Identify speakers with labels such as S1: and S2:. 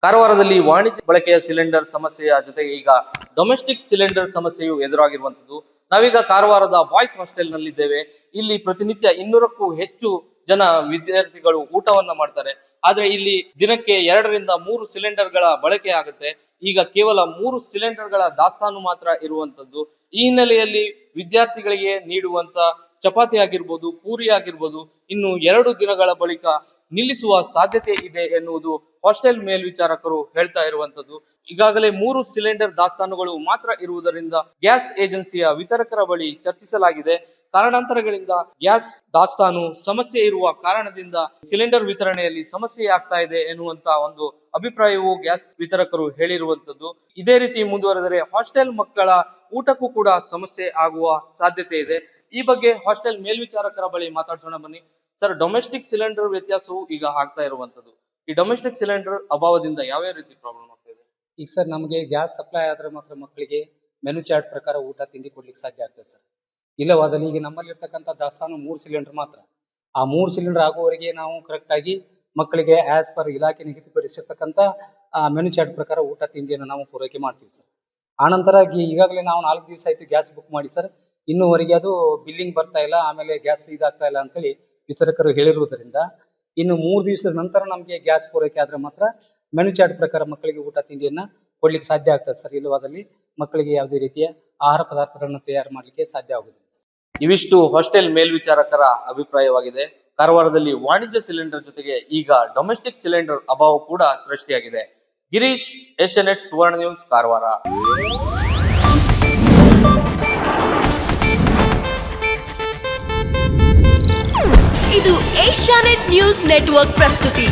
S1: ಕಾರವಾರದಲ್ಲಿ ವಾಣಿಜ್ಯ ಬಳಕೆಯ ಸಿಲಿಂಡರ್ ಸಮಸ್ಯೆಯ ಜೊತೆಗೆ ಈಗ ಡೊಮೆಸ್ಟಿಕ್ ಸಿಲಿಂಡರ್ ಸಮಸ್ಯೆಯು ಎದುರಾಗಿರುವಂತದ್ದು. ನಾವೀಗ ಕಾರವಾರದ ಬಾಯ್ಸ್ ಹಾಸ್ಟೆಲ್ ನಲ್ಲಿದ್ದೇವೆ. ಇಲ್ಲಿ ಪ್ರತಿನಿತ್ಯ 200ಕ್ಕೂ ಹೆಚ್ಚು ಜನ ವಿದ್ಯಾರ್ಥಿಗಳು ಊಟವನ್ನ ಮಾಡ್ತಾರೆ. ಆದ್ರೆ ಇಲ್ಲಿ ದಿನಕ್ಕೆ 2 ರಿಂದ 3 ಸಿಲಿಂಡರ್ಗಳ ಬಳಕೆ ಆಗುತ್ತೆ. ಈಗ ಕೇವಲ 3 ಸಿಲಿಂಡರ್ಗಳ ದಾಸ್ತಾನು ಮಾತ್ರ ಇರುವಂತದ್ದು. ಈ ಹಿನ್ನೆಲೆಯಲ್ಲಿ ವಿದ್ಯಾರ್ಥಿಗಳಿಗೆ ನೀಡುವಂತ ಚಪಾತಿ ಆಗಿರ್ಬೋದು, ಪೂರಿ ಆಗಿರ್ಬೋದು, ಇನ್ನು 2 ದಿನಗಳ ಬಳಿಕ ನಿಲ್ಲಿಸುವ ಸಾಧ್ಯತೆ ಇದೆ ಎನ್ನುವುದು ಹಾಸ್ಟೆಲ್ ಮೇಲ್ವಿಚಾರಕರು ಹೇಳ್ತಾ ಇರುವಂತದ್ದು. ಈಗಾಗಲೇ 3 ಸಿಲಿಂಡರ್ ದಾಸ್ತಾನುಗಳು ಮಾತ್ರ ಇರುವುದರಿಂದ ಗ್ಯಾಸ್ ಏಜೆನ್ಸಿಯ ವಿತರಕರ ಬಳಿ ಚರ್ಚಿಸಲಾಗಿದೆ. ಕಾರಣಾಂತರಗಳಿಂದ ಗ್ಯಾಸ್ ದಾಸ್ತಾನು ಸಮಸ್ಯೆ ಇರುವ ಕಾರಣದಿಂದ ಸಿಲಿಂಡರ್ ವಿತರಣೆಯಲ್ಲಿ ಸಮಸ್ಯೆ ಆಗ್ತಾ ಇದೆ ಎನ್ನುವಂತ ಒಂದು ಅಭಿಪ್ರಾಯವು ಗ್ಯಾಸ್ ವಿತರಕರು ಹೇಳಿರುವಂತದ್ದು. ಇದೇ ರೀತಿ ಮುಂದುವರೆದರೆ ಹಾಸ್ಟೆಲ್ ಮಕ್ಕಳ ಊಟಕ್ಕೂ ಕೂಡ ಸಮಸ್ಯೆ ಆಗುವ ಸಾಧ್ಯತೆ ಇದೆ. ಈ ಬಗ್ಗೆ ಹಾಸ್ಟೆಲ್ ಮೇಲ್ವಿಚಾರಕರ ಬಳಿ ಮಾತಾಡ್ಸೋಣ ಬನ್ನಿ. ಸರ್, ಡೊಮೆಸ್ಟಿಕ್ ಸಿಲಿಂಡರ್ ವ್ಯತ್ಯಾಸವು ಈಗ ಆಗ್ತಾ ಇರುವಂತದ್ದು. ಈ ಡೊಮೆಸ್ಟಿಕ್ ಸಿಲಿಂಡರ್ ಅಭಾವದಿಂದ ಯಾವ ರೀತಿ ಪ್ರಾಬ್ಲಮ್ ಆಗ್ತಾ ಇದೆ?
S2: ಈಗ ಸರ್, ನಮಗೆ ಗ್ಯಾಸ್ ಸಪ್ಲೈ ಆದ್ರೆ ಮಾತ್ರ ಮಕ್ಕಳಿಗೆ ಮೆನು ಚಾರ್ಟ್ ಪ್ರಕಾರ ಊಟ ತಿಂಡಿ ಕೊಡ್ಲಿಕ್ಕೆ ಸಾಧ್ಯ ಆಗ್ತದೆ ಸರ್. ಇಲ್ಲವಾದಲ್ಲಿ ಈಗ ನಮ್ಮಲ್ಲಿ ಇರ್ತಕ್ಕಂಥ ದಾಸ್ತಾನು 3 ಸಿಲಿಂಡರ್ ಮಾತ್ರ. ಆ 3 ಸಿಲಿಂಡರ್ ಆಗುವವರೆಗೆ ನಾವು ಕರೆಕ್ಟ್ ಆಗಿ ಮಕ್ಕಳಿಗೆ ಆಸ್ ಪರ್ ಇಲಾಖೆ ನಿಗದಿಪಡಿಸಿರ್ತಕ್ಕಂಥ ಮೆನು ಚಾರ್ಟ್ ಪ್ರಕಾರ ಊಟ ತಿಂಡಿಯನ್ನು ನಾವು ಪೂರೈಕೆ ಮಾಡ್ತೀವಿ ಸರ್. ಆನಂತರ ಈಗಾಗಲೇ ನಾವು 4 ದಿವಸ ಆಯ್ತು ಗ್ಯಾಸ್ ಬುಕ್ ಮಾಡಿ ಸರ್. ಇನ್ನೂವರೆಗೆ ಅದು ಬಿಲ್ಲಿಂಗ್ ಬರ್ತಾ ಇಲ್ಲ, ಆಮೇಲೆ ಗ್ಯಾಸ್ ಇದಾಗ್ತಾ ಇಲ್ಲ ಅಂತೇಳಿ ವಿತರಕರು ಹೇಳಿರುವುದರಿಂದ ಇನ್ನು 3 ದಿವಸದ ನಂತರ ನಮಗೆ ಗ್ಯಾಸ್ ಪೂರೈಕೆ ಆದ್ರೆ ಮಾತ್ರ ಮೆನು ಚಾರ್ಟ್ ಪ್ರಕಾರ ಮಕ್ಕಳಿಗೆ ಊಟ ತಿಂಡಿಯನ್ನ ಕೊಡ್ಲಿಕ್ಕೆ ಸಾಧ್ಯ ಆಗ್ತದೆ ಸರ್. ಇಲ್ಲವಾದಲ್ಲಿ ಮಕ್ಕಳಿಗೆ ಯಾವುದೇ ರೀತಿಯ ಆಹಾರ ಪದಾರ್ಥಗಳನ್ನು ತಯಾರು ಮಾಡಲಿಕ್ಕೆ ಸಾಧ್ಯ ಆಗುದಿಲ್ಲ ಸರ್.
S1: ಇವಿಷ್ಟು ಹಾಸ್ಟೆಲ್ ಮೇಲ್ವಿಚಾರಕರ ಅಭಿಪ್ರಾಯವಾಗಿದೆ. ಕಾರವಾರದಲ್ಲಿ ವಾಣಿಜ್ಯ ಸಿಲಿಂಡರ್ ಜೊತೆಗೆ ಈಗ ಡೊಮೆಸ್ಟಿಕ್ ಸಿಲಿಂಡರ್ ಅಭಾವ ಕೂಡ ಸೃಷ್ಟಿಯಾಗಿದೆ. ಗಿರೀಶ್, ಏಷ್ಯಾನೆಟ್ ಸುವರ್ಣ ನ್ಯೂಸ್, ಕಾರವಾರ.
S3: ಇದು ಏಷ್ಯಾನೆಟ್ ನ್ಯೂಸ್ ನೆಟ್ವರ್ಕ್ ಪ್ರಸ್ತುತಿ.